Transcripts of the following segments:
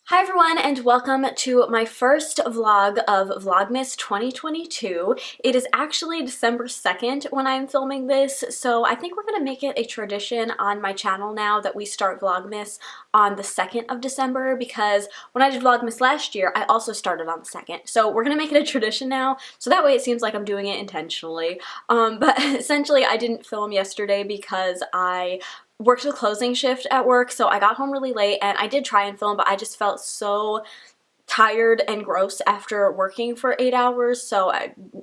Hi everyone, and welcome to my first vlog of Vlogmas 2022. It is actually December 2nd when I'm filming this, so I think we're going to make it a tradition on my channel now that we start Vlogmas on the 2nd of December, because when I did Vlogmas last year, I also started on the 2nd. So we're going to make it a tradition now, so that way it seems like I'm doing it intentionally. But essentially I didn't film yesterday because I worked the closing shift at work, so I got home really late and I did try and film, but I just felt so tired and gross after working for 8 hours, so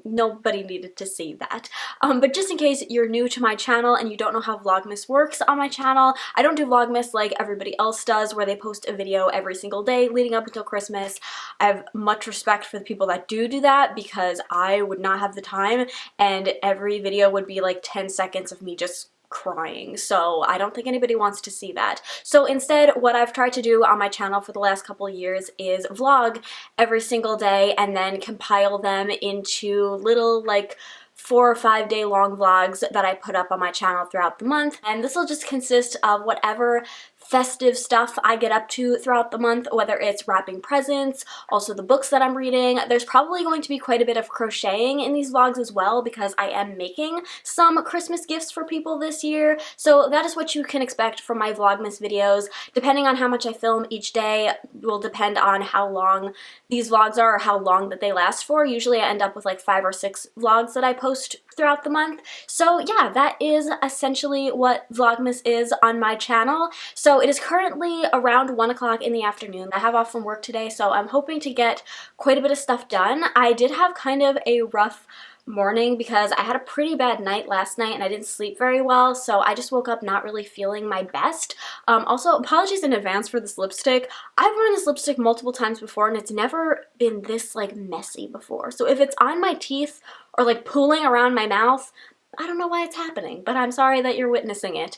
nobody needed to see that. But just in case you're new to my channel and you don't know how Vlogmas works on my channel, I don't do Vlogmas like everybody else does, where they post a video every single day leading up until Christmas. I have much respect for the people that do that, because I would not have the time, and every video would be like 10 seconds of me just crying, so I don't think anybody wants to see that. So instead, what I've tried to do on my channel for the last couple of years is vlog every single day and then compile them into little like 4 or 5 day long vlogs that I put up on my channel throughout the month, and this will just consist of whatever festive stuff I get up to throughout the month, whether it's wrapping presents, also the books that I'm reading. There's probably going to be quite a bit of crocheting in these vlogs as well, because I am making some Christmas gifts for people this year, so that is what you can expect from my Vlogmas videos. Depending on how much I film each day will depend on how long these vlogs are or how long that they last for. Usually I end up with like 5 or 6 vlogs that I post throughout the month. So yeah, that is essentially what Vlogmas is on my channel. So it is currently around 1 o'clock in the afternoon. I have off from work today, so I'm hoping to get quite a bit of stuff done. I did have kind of a rough morning because I had a pretty bad night last night and I didn't sleep very well, so I just woke up not really feeling my best. Also, apologies in advance for this lipstick. I've worn this lipstick multiple times before and it's never been this like messy before. So if it's on my teeth or like pooling around my mouth, I don't know why it's happening, but I'm sorry that you're witnessing it.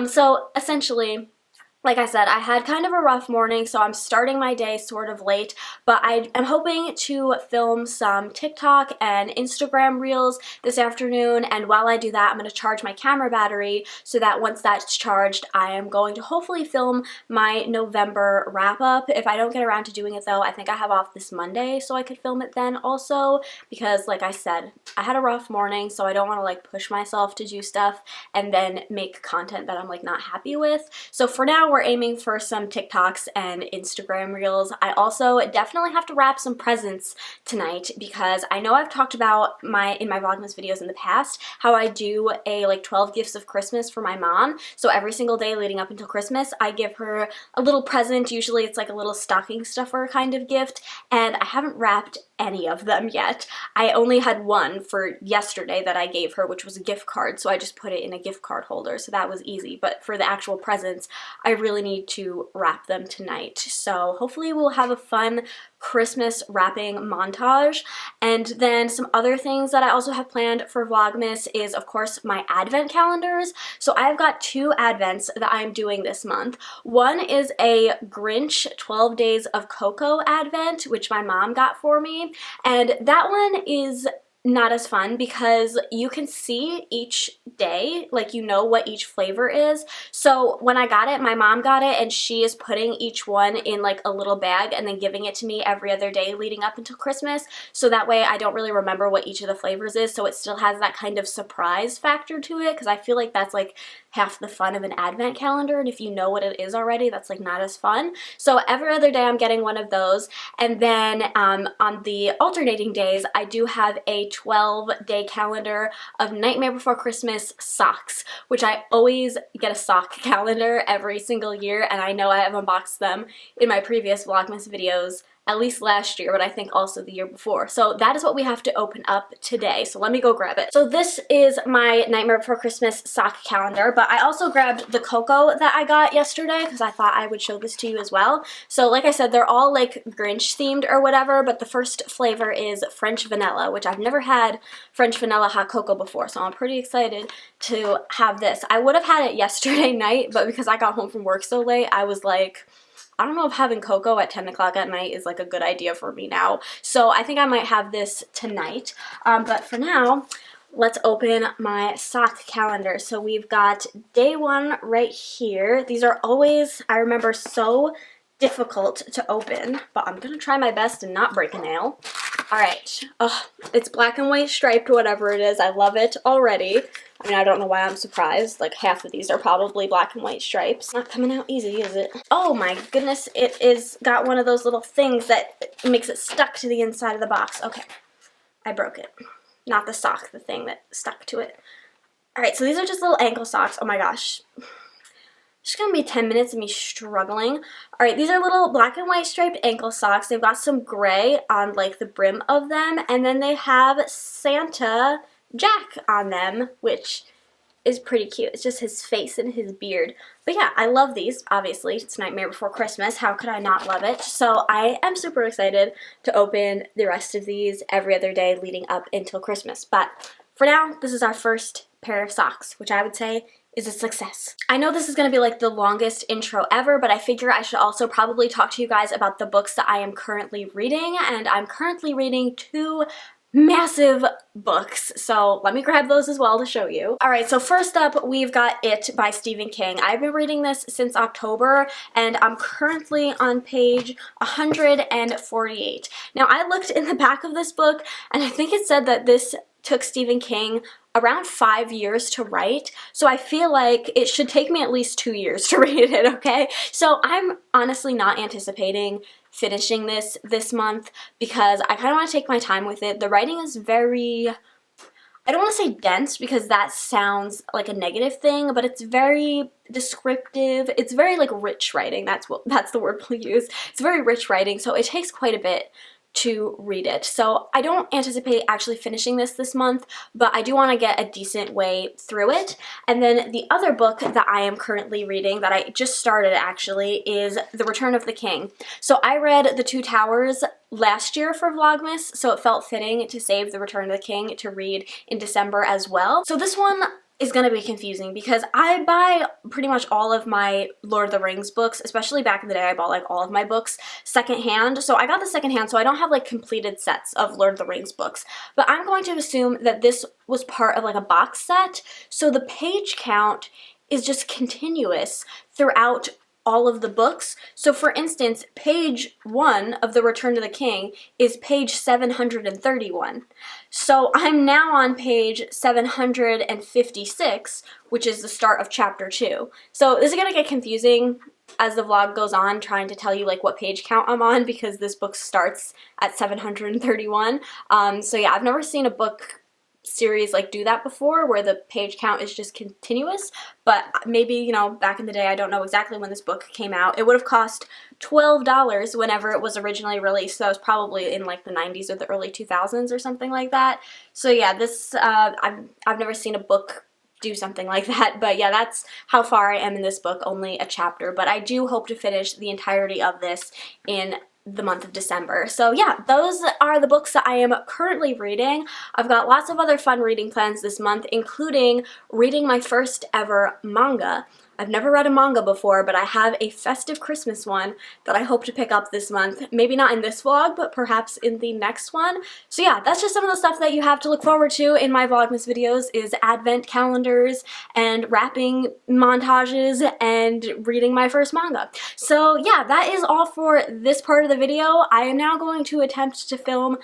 So essentially, like I said, I had kind of a rough morning, so I'm starting my day sort of late, but I am hoping to film some TikTok and Instagram reels this afternoon, and while I do that, I'm going to charge my camera battery so that once that's charged, I am going to hopefully film my November wrap-up. If I don't get around to doing it though, I think I have off this Monday, so I could film it then also, because like I said, I had a rough morning, so I don't want to like push myself to do stuff and then make content that I'm like not happy with. So for now, we're aiming for some TikToks and Instagram reels. I also definitely have to wrap some presents tonight, because I know I've talked about in my Vlogmas videos in the past how I do a like 12 gifts of Christmas for my mom. So every single day leading up until Christmas, I give her a little present. Usually it's like a little stocking stuffer kind of gift, and I haven't wrapped any of them yet. I only had one for yesterday that I gave her, which was a gift card, so I just put it in a gift card holder, so that was easy. But for the actual presents, I really need to wrap them tonight. So hopefully we'll have a fun Christmas wrapping montage. And then some other things that I also have planned for Vlogmas is, of course, my advent calendars. So I've got 2 advents that I'm doing this month. One is a Grinch 12 Days of Cocoa advent, which my mom got for me, and that one is not as fun because you can see each day, like you know what each flavor is. So when I got it, my mom got it and she is putting each one in like a little bag and then giving it to me every other day leading up until Christmas, so that way I don't really remember what each of the flavors is, so it still has that kind of surprise factor to it, because I feel like that's like half the fun of an advent calendar, and if you know what it is already, that's like not as fun. So every other day I'm getting one of those, and then on the alternating days I do have a 12-day calendar of Nightmare Before Christmas socks, which I always get a sock calendar every single year, and I know I have unboxed them in my previous Vlogmas videos, at least last year, but I think also the year before. So that is what we have to open up today. So let me go grab it. So this is my Nightmare Before Christmas sock calendar, but I also grabbed the cocoa that I got yesterday because I thought I would show this to you as well. So like I said, they're all like Grinch themed or whatever, but the first flavor is French vanilla, which I've never had French vanilla hot cocoa before, so I'm pretty excited to have this. I would have had it yesterday night, but because I got home from work so late, I was like, I don't know if having cocoa at 10 o'clock at night is like a good idea for me now. So I think I might have this tonight. But for now, let's open my sock calendar. So we've got day 1 right here. These are always, I remember, so difficult to open, but I'm gonna try my best and not break a nail. All right, it's black and white striped, whatever it is. I love it already. I mean, I don't know why I'm surprised. Like, half of these are probably black and white stripes. Not coming out easy, is it? Oh my goodness, it is got one of those little things that makes it stuck to the inside of the box. Okay, I broke it. Not the sock, the thing that stuck to it. All right, so these are just little ankle socks. Oh my gosh. It's gonna be 10 minutes of me struggling. All right, these are little black and white striped ankle socks. They've got some gray on like the brim of them, and then they have Santa Jack on them, which is pretty cute. It's just his face and his beard. But yeah, I love these. Obviously, it's Nightmare Before Christmas. How could I not love it? So I am super excited to open the rest of these every other day leading up until Christmas. But for now, this is our first pair of socks, which I would say is a success. I know this is going to be like the longest intro ever, but I figure I should also probably talk to you guys about the books that I am currently reading, and I'm currently reading 2 massive books, so let me grab those as well to show you. All right, so first up, we've got It by Stephen King. I've been reading this since October, and I'm currently on page 148. Now, I looked in the back of this book, and I think it said that this took Stephen King around 5 years to write, so I feel like it should take me at least 2 years to read it, okay? So I'm honestly not anticipating finishing this month because I kind of want to take my time with it. The writing is very, I don't want to say dense because that sounds like a negative thing, but it's very descriptive. It's very like rich writing. That's the word we'll use. It's very rich writing, so it takes quite a bit to read it. So I don't anticipate actually finishing this month, but I do want to get a decent way through it. And then the other book that I am currently reading that I just started actually is The Return of the King. So I read The Two Towers last year for Vlogmas, so it felt fitting to save The Return of the King to read in December as well. So this one is going to be confusing because I buy pretty much all of my Lord of the Rings books, especially back in the day I bought like all of my books secondhand. So I got the secondhand, so I don't have like completed sets of Lord of the Rings books. But I'm going to assume that this was part of like a box set, so the page count is just continuous throughout all of the books. So for instance, page 1 of The Return of the King is page 731. So I'm now on page 756, which is the start of chapter 2. So this is gonna get confusing as the vlog goes on, trying to tell you like what page count I'm on because this book starts at 731. So yeah, I've never seen a book series like do that before where the page count is just continuous, but maybe, you know, back in the day, I don't know exactly when this book came out. It would have cost $12 whenever it was originally released, so it was probably in like the 90s or the early 2000s or something like that. So yeah, this I've never seen a book do something like that, but yeah, that's how far I am in this book, only a chapter, but I do hope to finish the entirety of this in the month of December. So yeah, those are the books that I am currently reading. I've got lots of other fun reading plans this month, including reading my first ever manga. I've never read a manga before, but I have a festive Christmas one that I hope to pick up this month. Maybe not in this vlog, but perhaps in the next one. So yeah, that's just some of the stuff that you have to look forward to in my Vlogmas videos is advent calendars and wrapping montages and reading my first manga. So yeah, that is all for this part of the video. I am now going to attempt to film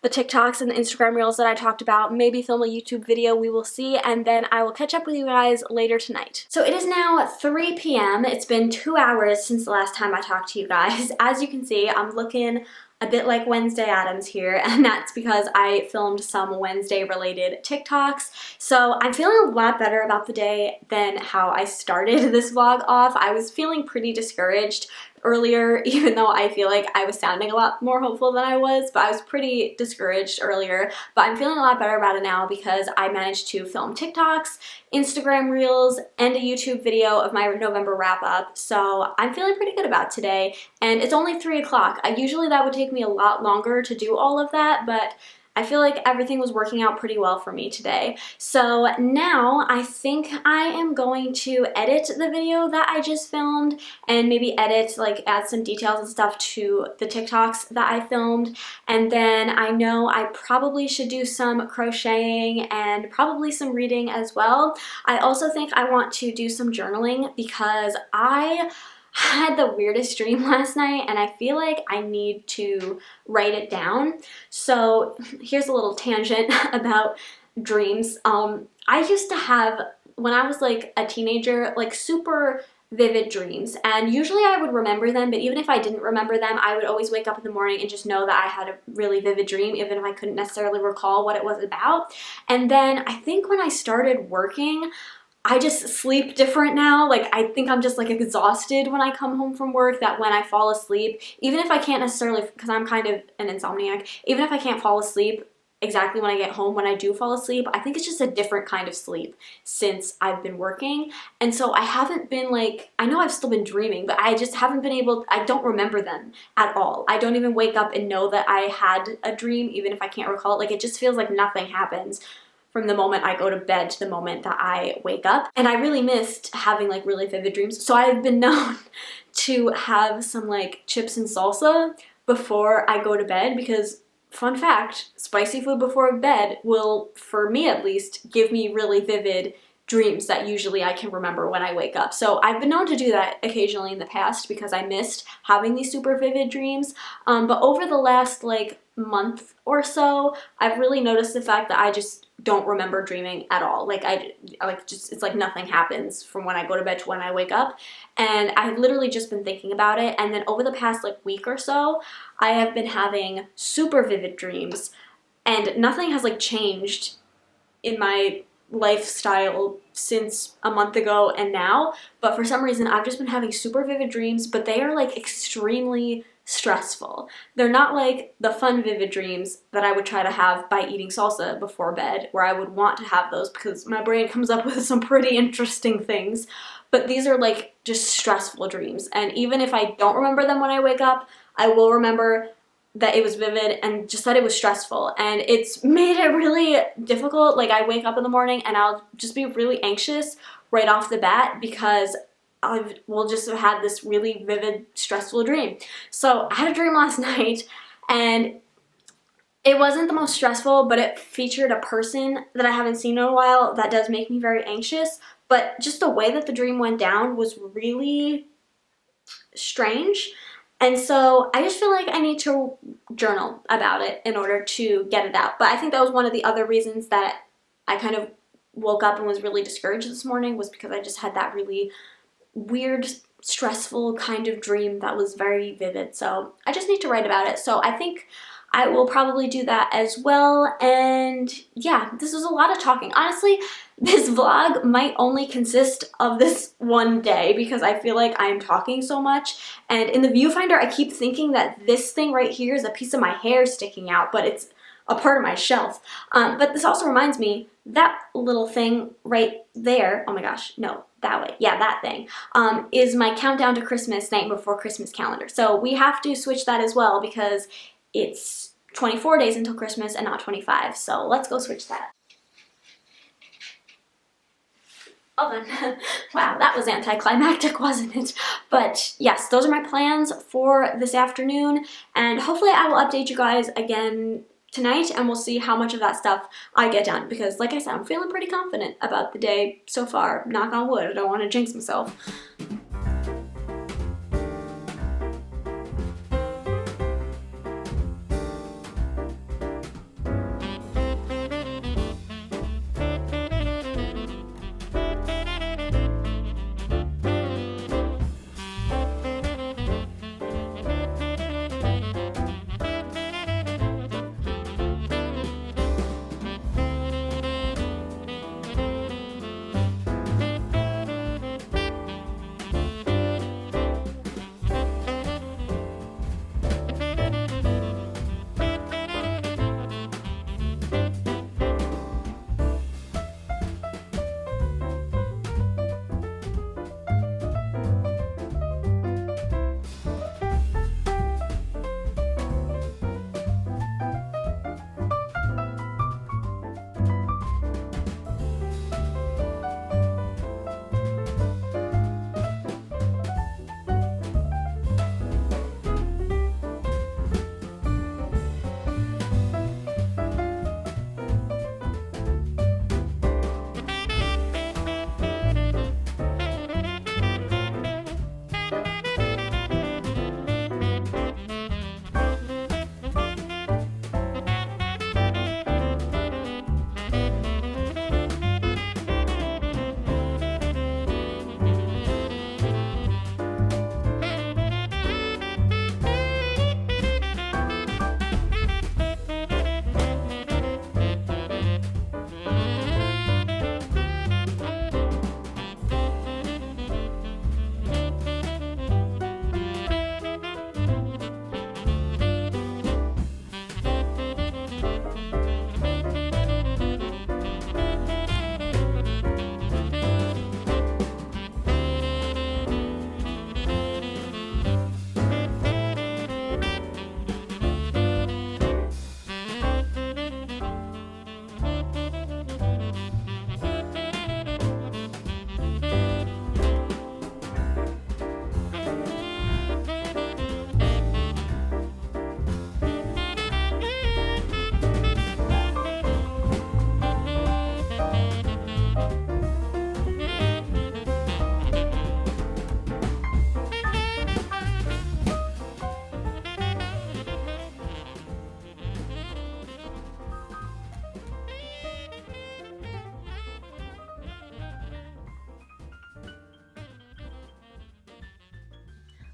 the TikToks and the Instagram Reels that I talked about, maybe film a YouTube video, we will see, and then I will catch up with you guys later tonight. So it is now 3 p.m. It's been 2 hours since the last time I talked to you guys. As you can see, I'm looking a bit like Wednesday Addams here, and that's because I filmed some Wednesday related TikToks. So I'm feeling a lot better about the day than how I started this vlog off. I was feeling pretty discouraged earlier, even though I feel like I was sounding a lot more hopeful than I was, but I was pretty discouraged earlier. But I'm feeling a lot better about it now because I managed to film TikToks, Instagram Reels, and a YouTube video of my November wrap up. So I'm feeling pretty good about today, and it's only 3 o'clock. Usually that would take me a lot longer to do all of that, but I feel like everything was working out pretty well for me today. So now I think I am going to edit the video that I just filmed and maybe edit, like add some details and stuff to the TikToks that I filmed. And then I know I probably should do some crocheting and probably some reading as well. I also think I want to do some journaling because I had the weirdest dream last night, and I feel like I need to write it down. So here's a little tangent about dreams. I used to have, when I was like a teenager, like super vivid dreams, and usually I would remember them, but even if I didn't remember them, I would always wake up in the morning and just know that I had a really vivid dream, even if I couldn't necessarily recall what it was about. And then I think when I started working, I just sleep different now. Like, I think I'm just like exhausted when I come home from work, that when I fall asleep, even if I can't necessarily, because I'm kind of an insomniac, even if I can't fall asleep exactly when I get home, when I do fall asleep, I think it's just a different kind of sleep since I've been working. And so I haven't been like, I know I've still been dreaming, but I just haven't been able, I don't remember them at all. I don't even wake up and know that I had a dream, even if I can't recall it. Like, it just feels like nothing happens from the moment I go to bed to the moment that I wake up. And I really missed having like really vivid dreams. So I've been known to have some like chips and salsa before I go to bed, because fun fact, spicy food before bed will, for me at least, give me really vivid dreams that usually I can remember when I wake up. So I've been known to do that occasionally in the past because I missed having these super vivid dreams. But over the last like month or so, I've really noticed the fact that I just don't remember dreaming at all. Like, I like, just, it's like nothing happens from when I go to bed to when I wake up. And I've literally just been thinking about it. And then over the past like week or so, I have been having super vivid dreams, and nothing has like changed in my lifestyle since a month ago and now, but for some reason I've just been having super vivid dreams, but they are like extremely stressful. They're not like the fun vivid dreams that I would try to have by eating salsa before bed, where I would want to have those because my brain comes up with some pretty interesting things. But these are like just stressful dreams, and even if I don't remember them when I wake up, I will remember that it was vivid and just that it was stressful, and it's made it really difficult. Like, I wake up in the morning and I'll just be really anxious right off the bat because I will just have had this really vivid, stressful dream. So I had a dream last night, and it wasn't the most stressful, but it featured a person that I haven't seen in a while that does make me very anxious. But just the way that the dream went down was really strange. And so I just feel like I need to journal about it in order to get it out. But I think that was one of the other reasons that I kind of woke up and was really discouraged this morning, was because I just had that really weird, stressful kind of dream that was very vivid. So I just need to write about it. So I think I will probably do that as well. And yeah, this was a lot of talking. Honestly, this vlog might only consist of this one day because I feel like I'm talking so much. And in the viewfinder, I keep thinking that this thing right here is a piece of my hair sticking out, but it's a part of my shelf. But this also reminds me, that little thing right there, oh my gosh, no, that way, yeah, that thing, is my countdown to Christmas, night before Christmas calendar. So we have to switch that as well because it's 24 days until Christmas and not 25. So let's go switch that. Oh, then, wow, that was anticlimactic, wasn't it? But yes, those are my plans for this afternoon, and hopefully I will update you guys again tonight, and we'll see how much of that stuff I get done, because like I said, I'm feeling pretty confident about the day so far. Knock on wood, I don't want to jinx myself.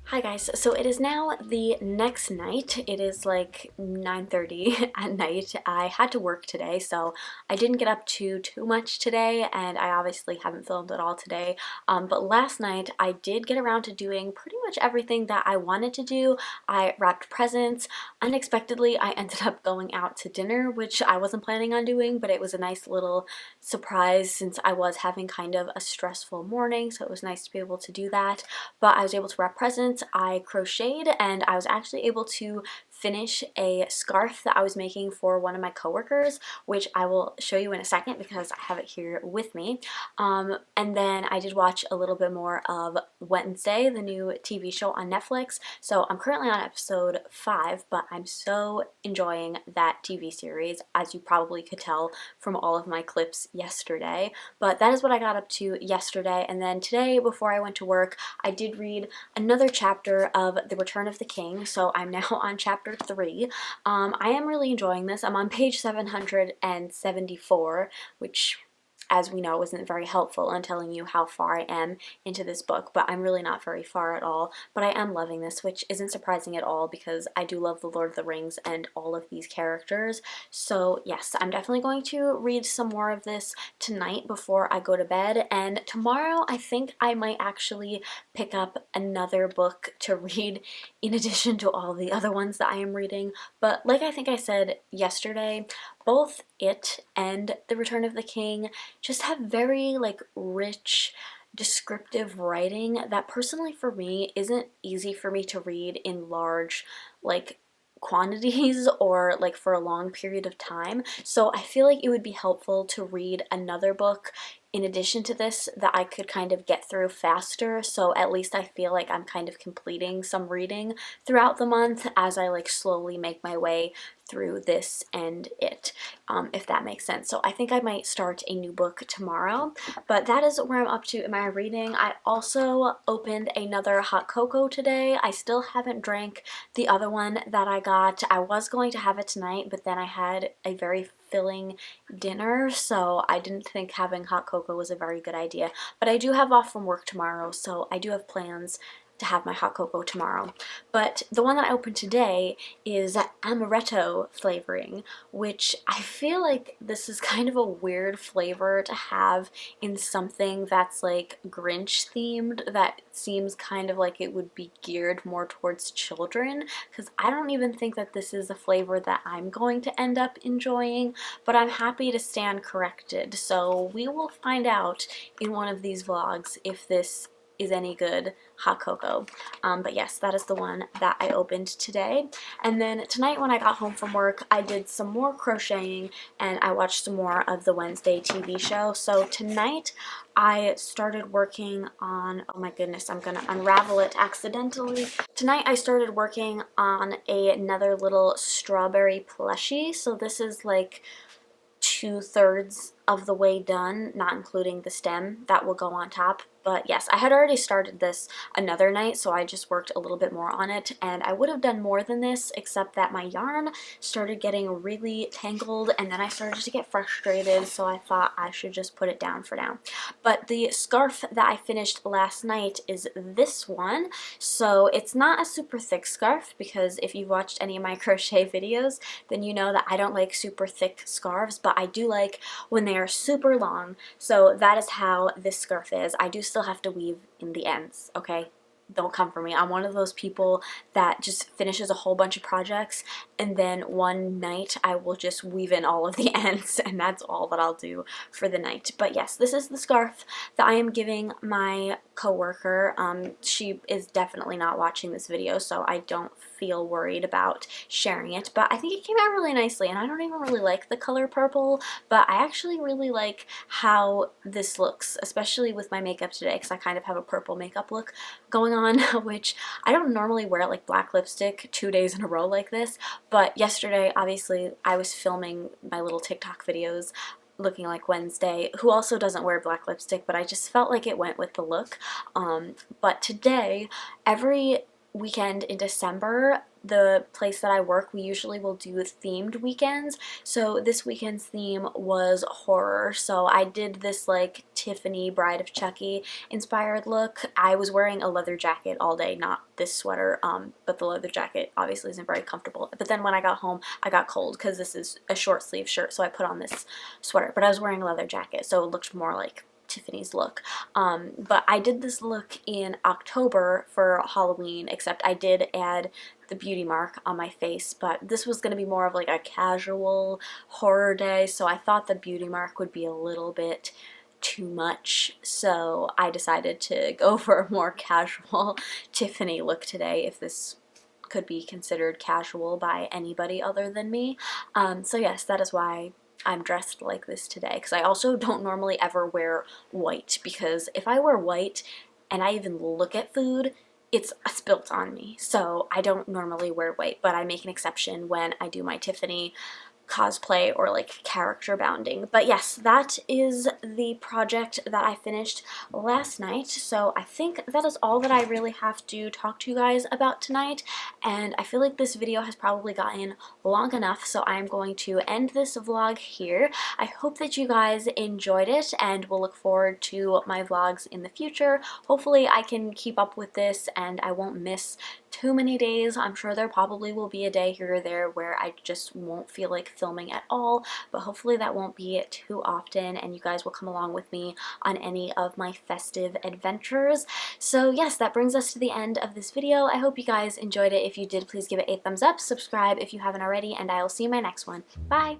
Hi guys, so it is now the next night. It is like 9:30 at night. I had to work today, so I didn't get up to too much today, and I obviously haven't filmed at all today. But last night I did get around to doing pretty much everything that I wanted to do. I wrapped presents. Unexpectedly, I ended up going out to dinner, which I wasn't planning on doing, but it was a nice little surprise since I was having kind of a stressful morning, so it was nice to be able to do that. But I was able to wrap presents. I crocheted, and I was actually able to finish a scarf that I was making for one of my coworkers, which I will show you in a second because I have it here with me. And then I did watch a little bit more of Wednesday, the new TV show on Netflix. So I'm currently on episode 5, but I'm so enjoying that TV series, as you probably could tell from all of my clips yesterday. But that is what I got up to yesterday. And then today, before I went to work, I did read another chapter of The Return of the King, so I'm now on chapter 3. I am really enjoying this. I'm on page 774, which, as we know, isn't very helpful in telling you how far I am into this book, but I'm really not very far at all. But I am loving this, which isn't surprising at all because I do love The Lord of the Rings and all of these characters. So yes, I'm definitely going to read some more of this tonight before I go to bed, and tomorrow I think I might actually pick up another book to read in addition to all the other ones that I am reading. But like I think I said yesterday, both it and The Return of the King just have very like rich descriptive writing that personally for me isn't easy for me to read in large like quantities or like for a long period of time. So I feel like it would be helpful to read another book in addition to this that I could kind of get through faster, so at least I feel like I'm kind of completing some reading throughout the month as I like slowly make my way through this and it, if that makes sense. So I think I might start a new book tomorrow, but that is where I'm up to in my reading. I also opened another hot cocoa today. I still haven't drank the other one that I got. I was going to have it tonight, but then I had a very filling dinner, so I didn't think having hot cocoa was a very good idea. But I do have off from work tomorrow, so I do have plans to have my hot cocoa tomorrow. But the one that I opened today is amaretto flavoring, which I feel like this is kind of a weird flavor to have in something that's like Grinch themed, that seems kind of like it would be geared more towards children, because I don't even think that this is a flavor that I'm going to end up enjoying, but I'm happy to stand corrected. So we will find out in one of these vlogs if this is any good hot cocoa. But yes, that is the one that I opened today. And then tonight when I got home from work, I did some more crocheting and I watched some more of the Wednesday TV show. So tonight I started working on, oh my goodness, I'm gonna unravel it accidentally. Tonight I started working on another little strawberry plushie. So this is like 2/3 of the way done, not including the stem that will go on top. But yes, I had already started this another night, so I just worked a little bit more on it, and I would have done more than this except that my yarn started getting really tangled and then I started to get frustrated, so I thought I should just put it down for now. But the scarf that I finished last night is this one. So it's not a super thick scarf, because if you've watched any of my crochet videos, then you know that I don't like super thick scarves, but I do like when they are super long. So that is how this scarf is. I do still have to weave in the ends, okay? Don't come for me. I'm one of those people that just finishes a whole bunch of projects and then one night I will just weave in all of the ends, and that's all that I'll do for the night. But yes, this is the scarf that I am giving my coworker. She is definitely not watching this video, so I don't feel worried about sharing it, but I think it came out really nicely, and I don't even really like the color purple, but I actually really like how this looks, especially with my makeup today, because I kind of have a purple makeup look going on, which I don't normally wear like black lipstick 2 days in a row like this, but yesterday, obviously, I was filming my little TikTok videos looking like Wednesday, who also doesn't wear black lipstick, but I just felt like it went with the look. But today, every weekend in December, the place that I work, we usually will do themed weekends. So this weekend's theme was horror. So I did this like Tiffany Bride of Chucky inspired look. I was wearing a leather jacket all day, not this sweater, but the leather jacket obviously isn't very comfortable. But then when I got home, I got cold because this is a short sleeve shirt, so I put on this sweater. But I was wearing a leather jacket, so it looked more like Tiffany's look. But I did this look in October for Halloween, except I did add the beauty mark on my face, but this was going to be more of like a casual horror day, so I thought the beauty mark would be a little bit too much, so I decided to go for a more casual Tiffany look today, if this could be considered casual by anybody other than me. So yes, that is why I'm dressed like this today, because I also don't normally ever wear white, because if I wear white and I even look at food, it's spilt on me. So I don't normally wear white, but I make an exception when I do my Tiffany cosplay or like character bounding. But yes, that is the project that I finished last night, so I think that is all that I really have to talk to you guys about tonight, and I feel like this video has probably gotten long enough, so I'm going to end this vlog here. I hope that you guys enjoyed it, and will look forward to my vlogs in the future. Hopefully I can keep up with this and I won't miss too many days. I'm sure there probably will be a day here or there where I just won't feel like filming at all, but hopefully that won't be too often, and you guys will come along with me on any of my festive adventures. So yes, that brings us to the end of this video. I hope you guys enjoyed it. If you did, please give it a thumbs up, subscribe if you haven't already, and I will see you in my next one. Bye!